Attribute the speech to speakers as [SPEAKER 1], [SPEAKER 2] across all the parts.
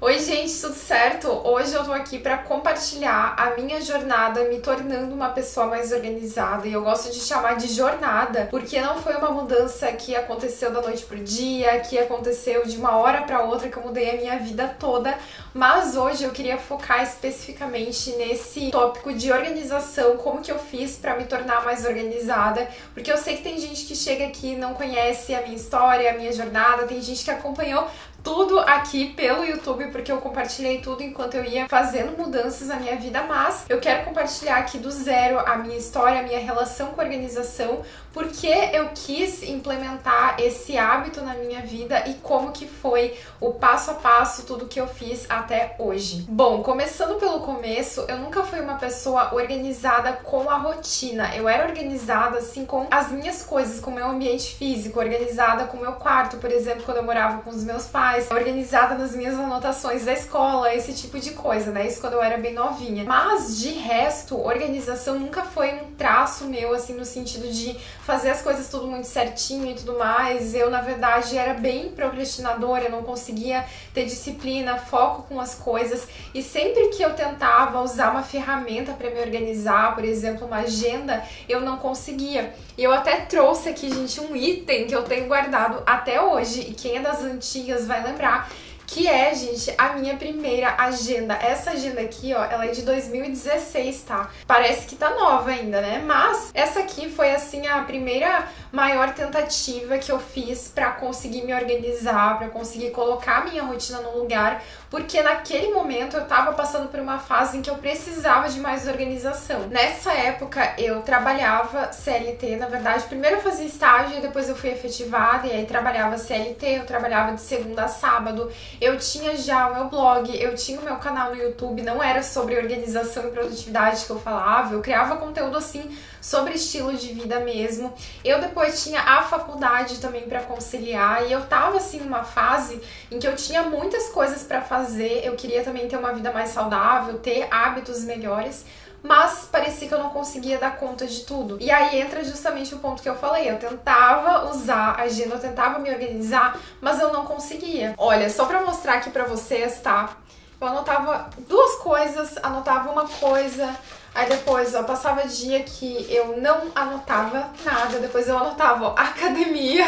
[SPEAKER 1] Oi gente, tudo certo? Hoje eu tô aqui pra compartilhar a minha jornada me tornando uma pessoa mais organizada, e eu gosto de chamar de jornada porque não foi uma mudança que aconteceu da noite pro dia, que aconteceu de uma hora pra outra, que eu mudei a minha vida toda, mas hoje eu queria focar especificamente nesse tópico de organização, como que eu fiz pra me tornar mais organizada, porque eu sei que tem gente que chega aqui e não conhece a minha história, a minha jornada, tem gente que acompanhou tudo aqui pelo YouTube, porque eu compartilhei tudo enquanto eu ia fazendo mudanças na minha vida, mas eu quero compartilhar aqui do zero a minha história, a minha relação com a organização, porque eu quis implementar esse hábito na minha vida e como que foi o passo a passo, tudo que eu fiz até hoje. Bom, começando pelo começo, eu nunca fui uma pessoa organizada com a rotina. Eu era organizada assim com as minhas coisas, com o meu ambiente físico, organizada com o meu quarto, por exemplo, quando eu morava com os meus pais, organizada nas minhas anotações da escola, esse tipo de coisa, né? Isso quando eu era bem novinha. Mas, de resto, organização nunca foi um traço meu, assim, no sentido de fazer as coisas tudo muito certinho e tudo mais. Eu, na verdade, era bem procrastinadora, eu não conseguia ter disciplina, foco com as coisas. E sempre que eu tentava usar uma ferramenta para me organizar, por exemplo, uma agenda, eu não conseguia. E eu até trouxe aqui, gente, um item que eu tenho guardado até hoje, e quem é das antigas vai lembrar, que é, gente, a minha primeira agenda. Essa agenda aqui, ó, ela é de 2016, tá? Parece que tá nova ainda, né? Mas essa aqui foi, assim, a primeira maior tentativa que eu fiz pra conseguir me organizar, pra conseguir colocar a minha rotina no lugar, porque naquele momento eu tava passando por uma fase em que eu precisava de mais organização. Nessa época eu trabalhava CLT, na verdade, primeiro eu fazia estágio e depois eu fui efetivada, e aí trabalhava CLT, eu trabalhava de segunda a sábado, eu tinha já o meu blog, eu tinha o meu canal no YouTube, não era sobre organização e produtividade que eu falava, eu criava conteúdo assim sobre estilo de vida mesmo. Eu depois tinha a faculdade também para conciliar, e eu tava assim numa fase em que eu tinha muitas coisas para fazer, eu queria também ter uma vida mais saudável, ter hábitos melhores, mas parecia que eu não conseguia dar conta de tudo. E aí entra justamente o ponto que eu falei, eu tentava usar a agenda, eu tentava me organizar, mas eu não conseguia. Olha, só pra mostrar aqui pra vocês, tá? Eu anotava duas coisas, anotava uma coisa, aí depois, ó, passava dia que eu não anotava nada, depois eu anotava, ó, academia.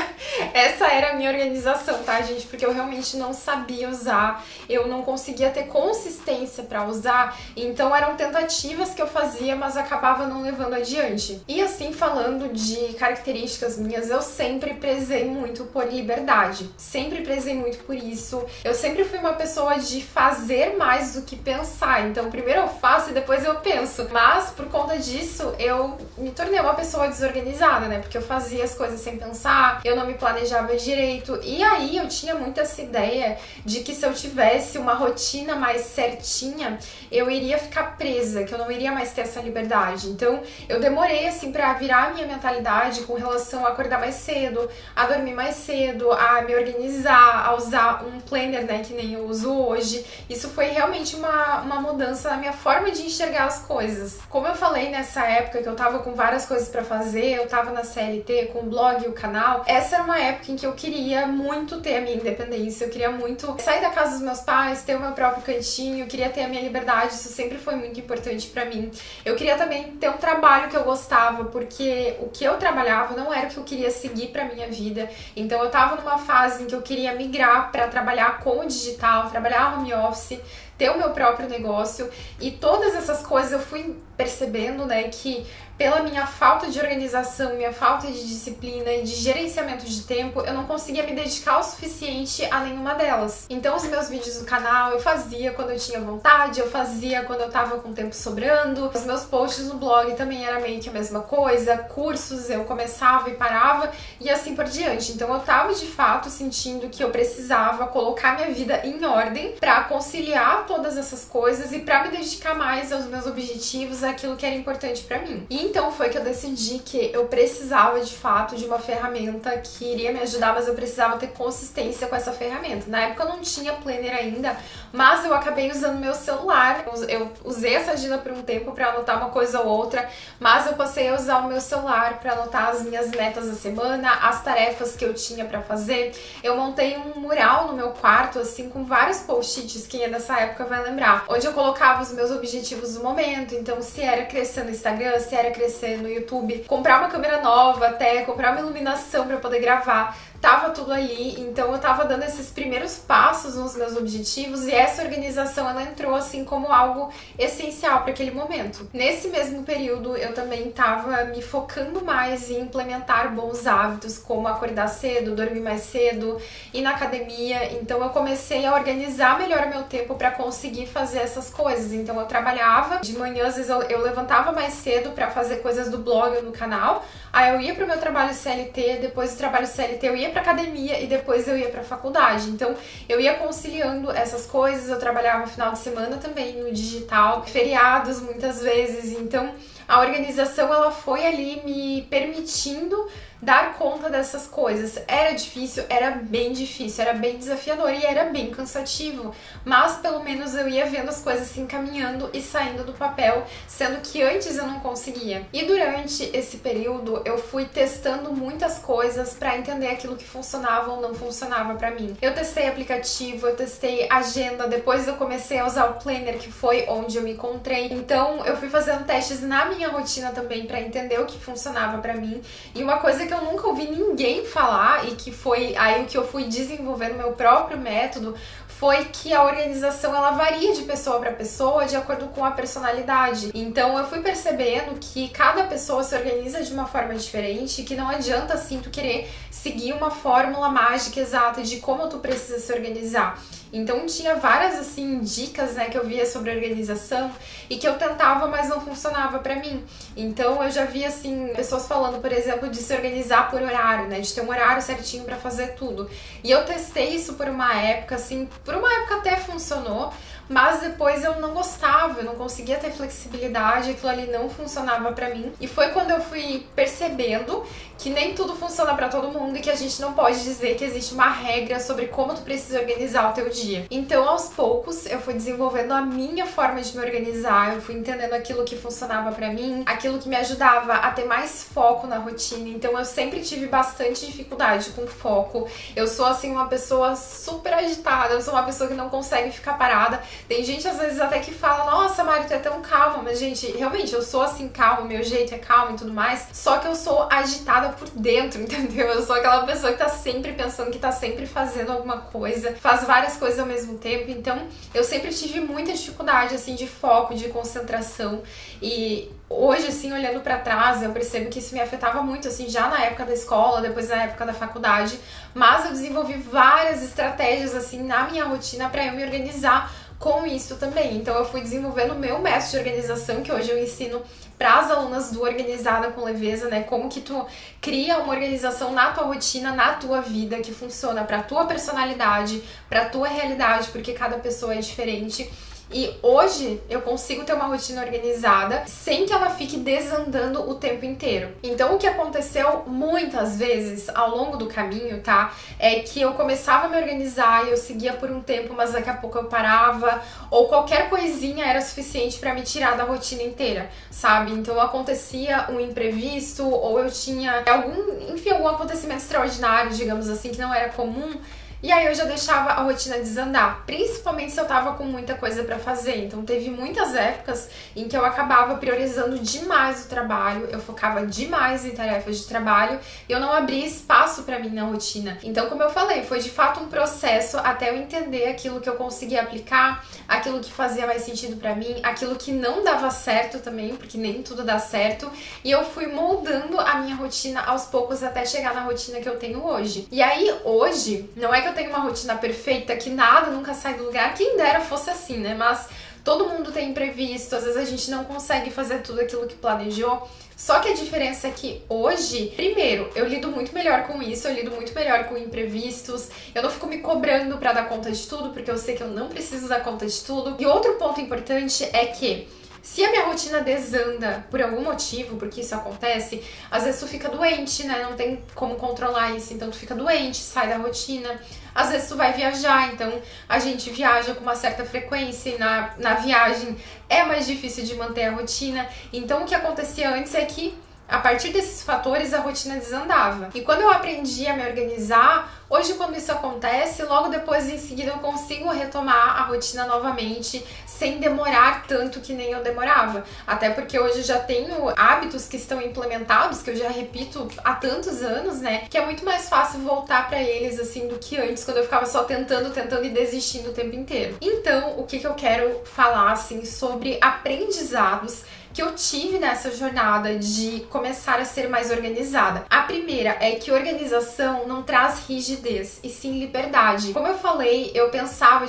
[SPEAKER 1] Essa era a minha organização, tá, gente? Porque eu realmente não sabia usar, eu não conseguia ter consistência pra usar, então eram tentativas que eu fazia, mas acabava não levando adiante. E assim, falando de características minhas, eu sempre prezei muito por liberdade, sempre prezei muito por isso. Eu sempre fui uma pessoa de fazer mais do que pensar, então primeiro eu faço e depois eu penso. Mas, por conta disso, eu me tornei uma pessoa desorganizada, né? Porque eu fazia as coisas sem pensar, eu não me planejava direito. E aí eu tinha muito essa ideia de que se eu tivesse uma rotina mais certinha, eu iria ficar presa, que eu não iria mais ter essa liberdade. Então, eu demorei, assim, pra virar a minha mentalidade com relação a acordar mais cedo, a dormir mais cedo, a me organizar, a usar um planner, né? Que nem eu uso hoje. Isso foi realmente uma mudança na minha forma de enxergar as coisas. Como eu falei nessa época que eu tava com várias coisas pra fazer, eu tava na CLT com o blog e o canal, essa era uma época em que eu queria muito ter a minha independência, eu queria muito sair da casa dos meus pais, ter o meu próprio cantinho, eu queria ter a minha liberdade, isso sempre foi muito importante pra mim. Eu queria também ter um trabalho que eu gostava, porque o que eu trabalhava não era o que eu queria seguir pra minha vida, então eu tava numa fase em que eu queria migrar pra trabalhar com o digital, trabalhar home office, ter o meu próprio negócio, e todas essas coisas eu fui percebendo, né, que pela minha falta de organização, minha falta de disciplina e de gerenciamento de tempo, eu não conseguia me dedicar o suficiente a nenhuma delas. Então os meus vídeos do canal eu fazia quando eu tinha vontade, eu fazia quando eu tava com tempo sobrando, os meus posts no blog também era meio que a mesma coisa, cursos eu começava e parava e assim por diante. Então eu tava de fato sentindo que eu precisava colocar minha vida em ordem pra conciliar todas essas coisas e pra me dedicar mais aos meus objetivos, àquilo que era importante pra mim. E então foi que eu decidi que eu precisava de fato de uma ferramenta que iria me ajudar, mas eu precisava ter consistência com essa ferramenta. Na época eu não tinha planner ainda, mas eu acabei usando meu celular. Eu usei essa agenda por um tempo para anotar uma coisa ou outra, mas eu passei a usar o meu celular para anotar as minhas metas da semana, as tarefas que eu tinha para fazer. Eu montei um mural no meu quarto, assim, com vários post-its, quem é dessa época vai lembrar, onde eu colocava os meus objetivos do momento. Então, se era crescer no Instagram, se era crescer no YouTube, comprar uma câmera nova, até comprar uma iluminação para poder gravar. Tava tudo ali, então eu tava dando esses primeiros passos nos meus objetivos e essa organização ela entrou assim como algo essencial para aquele momento. Nesse mesmo período eu também tava me focando mais em implementar bons hábitos, como acordar cedo, dormir mais cedo, ir na academia. Então eu comecei a organizar melhor o meu tempo para conseguir fazer essas coisas. Então eu trabalhava de manhã, às vezes eu levantava mais cedo para fazer coisas do blog ou no canal. Aí eu ia pro meu trabalho CLT, depois do trabalho CLT eu ia pra academia e depois eu ia pra faculdade. Então eu ia conciliando essas coisas, eu trabalhava no final de semana também no digital, feriados muitas vezes. Então a organização ela foi ali me permitindo dar conta dessas coisas. Era difícil, era bem desafiador e era bem cansativo, mas pelo menos eu ia vendo as coisas se encaminhando e saindo do papel, sendo que antes eu não conseguia. E durante esse período eu fui testando muitas coisas para entender aquilo que funcionava ou não funcionava para mim. Eu testei aplicativo, eu testei agenda, depois eu comecei a usar o Planner, que foi onde eu me encontrei. Então eu fui fazendo testes na minha rotina também para entender o que funcionava para mim. E uma coisa que eu nunca ouvi ninguém falar e que foi aí o que eu fui desenvolvendo meu próprio método foi que a organização ela varia de pessoa para pessoa de acordo com a personalidade. Então eu fui percebendo que cada pessoa se organiza de uma forma diferente, que não adianta assim tu querer seguir uma fórmula mágica exata de como tu precisa se organizar. Então tinha várias assim dicas, né, que eu via sobre organização e que eu tentava, mas não funcionava pra mim. Então eu já vi assim pessoas falando, por exemplo, de se organizar por horário, né, de ter um horário certinho pra fazer tudo. E eu testei isso por uma época, assim, por uma época até funcionou, mas depois eu não gostava, eu não conseguia ter flexibilidade, aquilo ali não funcionava pra mim. E foi quando eu fui percebendo que nem tudo funciona pra todo mundo e que a gente não pode dizer que existe uma regra sobre como tu precisa organizar o teu dia. Então, aos poucos, eu fui desenvolvendo a minha forma de me organizar, eu fui entendendo aquilo que funcionava pra mim, aquilo que me ajudava a ter mais foco na rotina. Então, eu sempre tive bastante dificuldade com foco. Eu sou, assim, uma pessoa super agitada, eu sou uma pessoa que não consegue ficar parada. Tem gente, às vezes, até que fala, nossa, Mari, tu é tão calma. Mas, gente, realmente, eu sou, assim, calma, meu jeito é calmo e tudo mais. Só que eu sou agitada por dentro, entendeu? Eu sou aquela pessoa que tá sempre pensando, que tá sempre fazendo alguma coisa, faz várias coisas ao mesmo tempo. Então, eu sempre tive muita dificuldade, assim, de foco, de concentração. E hoje, assim, olhando pra trás, eu percebo que isso me afetava muito, assim, já na época da escola, depois na época da faculdade. Mas eu desenvolvi várias estratégias, assim, na minha rotina pra eu me organizar com isso também. Então eu fui desenvolvendo o meu método de organização, que hoje eu ensino para as alunas do Organizada com Leveza, né? Como que tu cria uma organização na tua rotina, na tua vida, que funciona para tua personalidade, para tua realidade, porque cada pessoa é diferente. E hoje eu consigo ter uma rotina organizada sem que ela fique desandando o tempo inteiro. Então o que aconteceu muitas vezes ao longo do caminho, tá? É que eu começava a me organizar e eu seguia por um tempo, mas daqui a pouco eu parava, ou qualquer coisinha era suficiente pra me tirar da rotina inteira, sabe? Então acontecia um imprevisto, ou eu tinha algum acontecimento extraordinário, digamos assim, que não era comum. E aí eu já deixava a rotina desandar, principalmente se eu tava com muita coisa pra fazer. Então teve muitas épocas em que eu acabava priorizando demais o trabalho, eu focava demais em tarefas de trabalho e eu não abria espaço pra mim na rotina. Então, como eu falei, foi de fato um processo até eu entender aquilo que eu conseguia aplicar, aquilo que fazia mais sentido pra mim, aquilo que não dava certo também, porque nem tudo dá certo. E eu fui moldando a minha rotina aos poucos até chegar na rotina que eu tenho hoje. E aí, hoje, não é que eu tenho uma rotina perfeita, que nada nunca sai do lugar, quem dera fosse assim, né? Mas todo mundo tem imprevisto, às vezes a gente não consegue fazer tudo aquilo que planejou. Só que a diferença é que hoje, primeiro, eu lido muito melhor com isso, eu lido muito melhor com imprevistos, eu não fico me cobrando pra dar conta de tudo, porque eu sei que eu não preciso dar conta de tudo. E outro ponto importante é que Se a minha rotina desanda por algum motivo, porque isso acontece, às vezes tu fica doente, né? Não tem como controlar isso, então tu fica doente, sai da rotina. Às vezes tu vai viajar, então a gente viaja com uma certa frequência e na viagem é mais difícil de manter a rotina. Então o que acontecia antes é que a partir desses fatores a rotina desandava. E quando eu aprendi a me organizar, hoje quando isso acontece, logo depois em seguida eu consigo retomar a rotina novamente, sem demorar tanto que nem eu demorava. Até porque hoje eu já tenho hábitos que estão implementados, que eu já repito há tantos anos, né? Que é muito mais fácil voltar pra eles assim do que antes, quando eu ficava só tentando e desistindo o tempo inteiro. Então, o que eu quero falar assim sobre aprendizados que eu tive nessa jornada de começar a ser mais organizada. A primeira é que organização não traz rigidez, e sim liberdade. Como eu falei, eu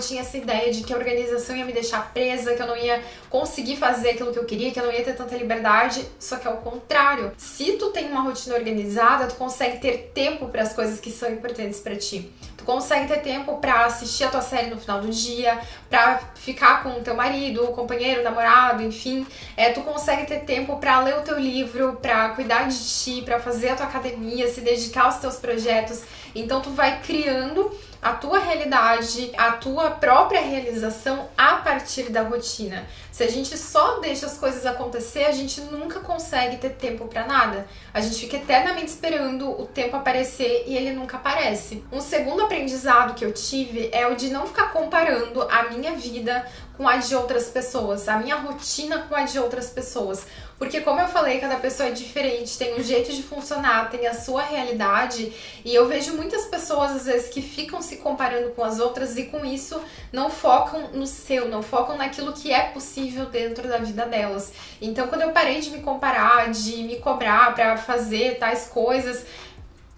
[SPEAKER 1] tinha essa ideia de que a organização ia me deixar presa, que eu não ia conseguir fazer aquilo que eu queria, que eu não ia ter tanta liberdade, só que é o contrário. Se tu tem uma rotina organizada, tu consegue ter tempo para as coisas que são importantes para ti. Tu consegue ter tempo para assistir a tua série no final do dia, para ficar com o teu marido, o companheiro, o namorado, enfim. Tu consegue ter tempo para ler o teu livro, para cuidar de ti, para fazer a tua academia, se dedicar aos teus projetos. Então tu vai criando a tua realidade, a tua própria realização a partir da rotina. Se a gente só deixa as coisas acontecer, a gente nunca consegue ter tempo pra nada. A gente fica eternamente esperando o tempo aparecer e ele nunca aparece. Um segundo aprendizado que eu tive é o de não ficar comparando a minha vida com a de outras pessoas, a minha rotina com a de outras pessoas. Porque como eu falei, cada pessoa é diferente, tem um jeito de funcionar, tem a sua realidade, e eu vejo muitas pessoas às vezes que ficam se comparando com as outras e com isso não focam no seu, não focam naquilo que é possível dentro da vida delas. Então quando eu parei de me comparar, de me cobrar pra fazer tais coisas,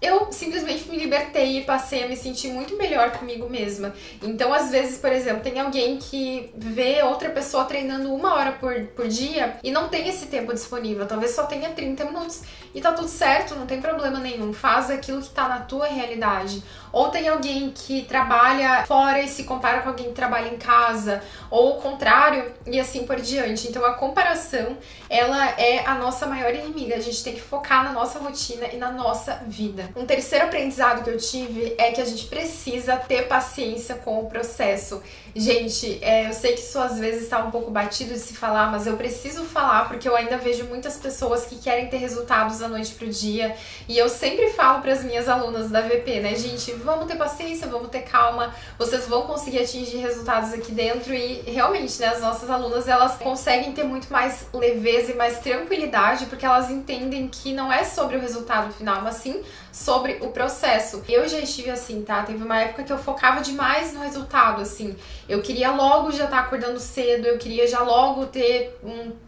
[SPEAKER 1] eu simplesmente me libertei e passei a me sentir muito melhor comigo mesma. Então, às vezes, por exemplo, tem alguém que vê outra pessoa treinando 1 hora por dia e não tem esse tempo disponível. Talvez só tenha 30 minutos e tá tudo certo, não tem problema nenhum. Faz aquilo que tá na tua realidade. Ou tem alguém que trabalha fora e se compara com alguém que trabalha em casa, ou o contrário, e assim por diante. Então a comparação, ela é a nossa maior inimiga. A gente tem que focar na nossa rotina e na nossa vida. Um terceiro aprendizado que eu tive é que a gente precisa ter paciência com o processo. Gente, eu sei que isso às vezes está um pouco batido de se falar, mas eu preciso falar porque eu ainda vejo muitas pessoas que querem ter resultados da noite pro dia. E eu sempre falo para as minhas alunas da VP, né, gente, vamos ter paciência, vamos ter calma, vocês vão conseguir atingir resultados aqui dentro. E realmente, né, as nossas alunas, elas conseguem ter muito mais leveza e mais tranquilidade, porque elas entendem que não é sobre o resultado final, mas sim sobre o processo. Eu já estive assim, tá? Teve uma época que eu focava demais no resultado, assim. Eu queria logo já estar acordando cedo, eu queria já logo ter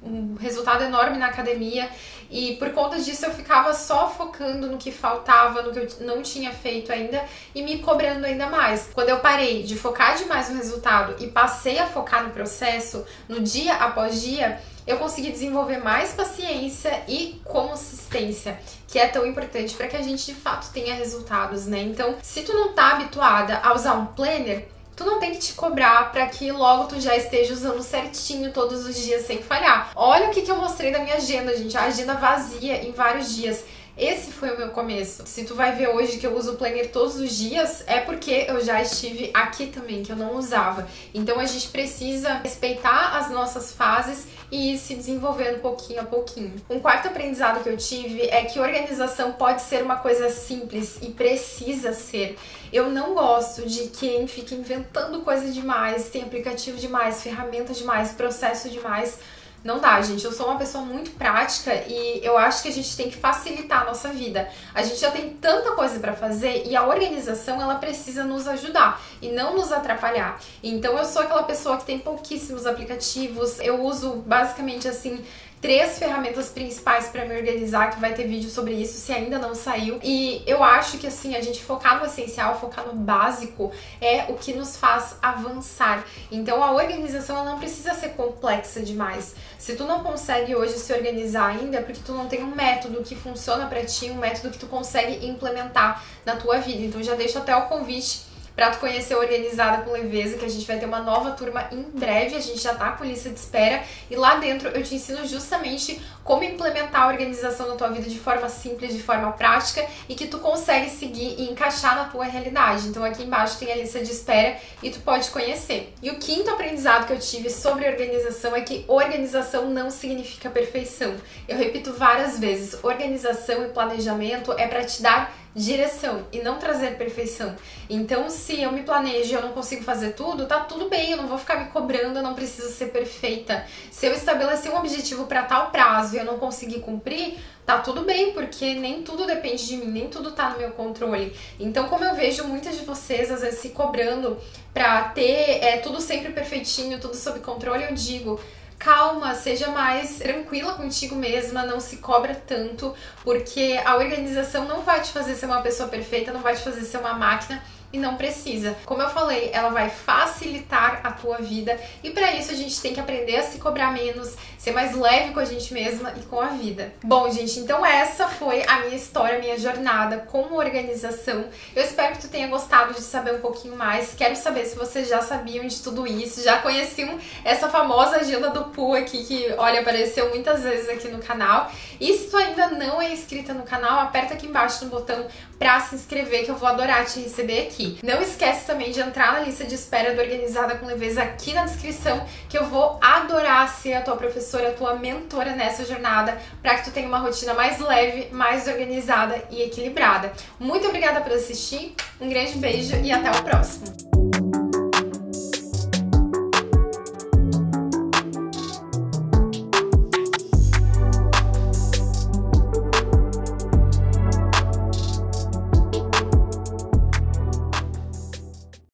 [SPEAKER 1] um resultado enorme na academia. E por conta disso eu ficava só focando no que faltava, no que eu não tinha feito ainda e me cobrando ainda mais. Quando eu parei de focar demais no resultado e passei a focar no processo, no dia após dia, eu consegui desenvolver mais paciência e consistência, que é tão importante para que a gente de fato tenha resultados, né? Então, se tu não tá habituada a usar um planner, tu não tem que te cobrar para que logo tu já esteja usando certinho todos os dias sem falhar. Olha o que eu mostrei da minha agenda, gente. A agenda vazia em vários dias. Esse foi o meu começo. Se tu vai ver hoje que eu uso o planner todos os dias, é porque eu já estive aqui também, que eu não usava. Então a gente precisa respeitar as nossas fases e ir se desenvolvendo pouquinho a pouquinho. Um quarto aprendizado que eu tive é que organização pode ser uma coisa simples e precisa ser. Eu não gosto de quem fica inventando coisa demais, tem aplicativo demais, ferramenta demais, processo demais. Não dá, gente. Eu sou uma pessoa muito prática e eu acho que a gente tem que facilitar a nossa vida. A gente já tem tanta coisa pra fazer e a organização, ela precisa nos ajudar e não nos atrapalhar. Então eu sou aquela pessoa que tem pouquíssimos aplicativos. Eu uso basicamente assim 3 ferramentas principais para me organizar, que vai ter vídeo sobre isso se ainda não saiu. E eu acho que assim, a gente focar no essencial, focar no básico é o que nos faz avançar. Então a organização, ela não precisa ser complexa demais. Se tu não consegue hoje se organizar ainda, é porque tu não tem um método que funciona para ti, um método que tu consegue implementar na tua vida. Então já deixo até o convite pra tu conhecer o Organizada com Leveza, que a gente vai ter uma nova turma em breve, a gente já tá com lista de espera, e lá dentro eu te ensino justamente como implementar a organização na tua vida de forma simples, de forma prática, e que tu consegue seguir e encaixar na tua realidade. Então aqui embaixo tem a lista de espera e tu pode conhecer. E o quinto aprendizado que eu tive sobre organização é que organização não significa perfeição. Eu repito várias vezes, organização e planejamento é para te dar direção e não trazer perfeição. Então, se eu me planejo e eu não consigo fazer tudo, tá tudo bem, eu não vou ficar me cobrando, eu não preciso ser perfeita. Se eu estabelecer um objetivo para tal prazo e eu não conseguir cumprir, tá tudo bem, porque nem tudo depende de mim, nem tudo tá no meu controle. Então, como eu vejo muitas de vocês às vezes se cobrando pra ter tudo sempre perfeitinho, tudo sob controle, eu digo: calma, seja mais tranquila contigo mesma, não se cobra tanto, porque a organização não vai te fazer ser uma pessoa perfeita, não vai te fazer ser uma máquina, e não precisa. Como eu falei, ela vai facilitar a tua vida, e para isso a gente tem que aprender a se cobrar menos, ser mais leve com a gente mesma e com a vida. Bom, gente, então essa foi a minha história, a minha jornada com organização. Eu espero que tu tenha gostado de saber um pouquinho mais. Quero saber se vocês já sabiam de tudo isso, já conheciam essa famosa agenda do Poo aqui, que, olha, apareceu muitas vezes aqui no canal. E se tu ainda não é inscrita no canal, aperta aqui embaixo no botão pra se inscrever, que eu vou adorar te receber aqui. Não esquece também de entrar na lista de espera do Organizada com Leveza aqui na descrição, que eu vou adorar ser a tua professora, a tua mentora nessa jornada, para que tu tenha uma rotina mais leve, mais organizada e equilibrada. Muito obrigada por assistir, um grande beijo e até o próximo!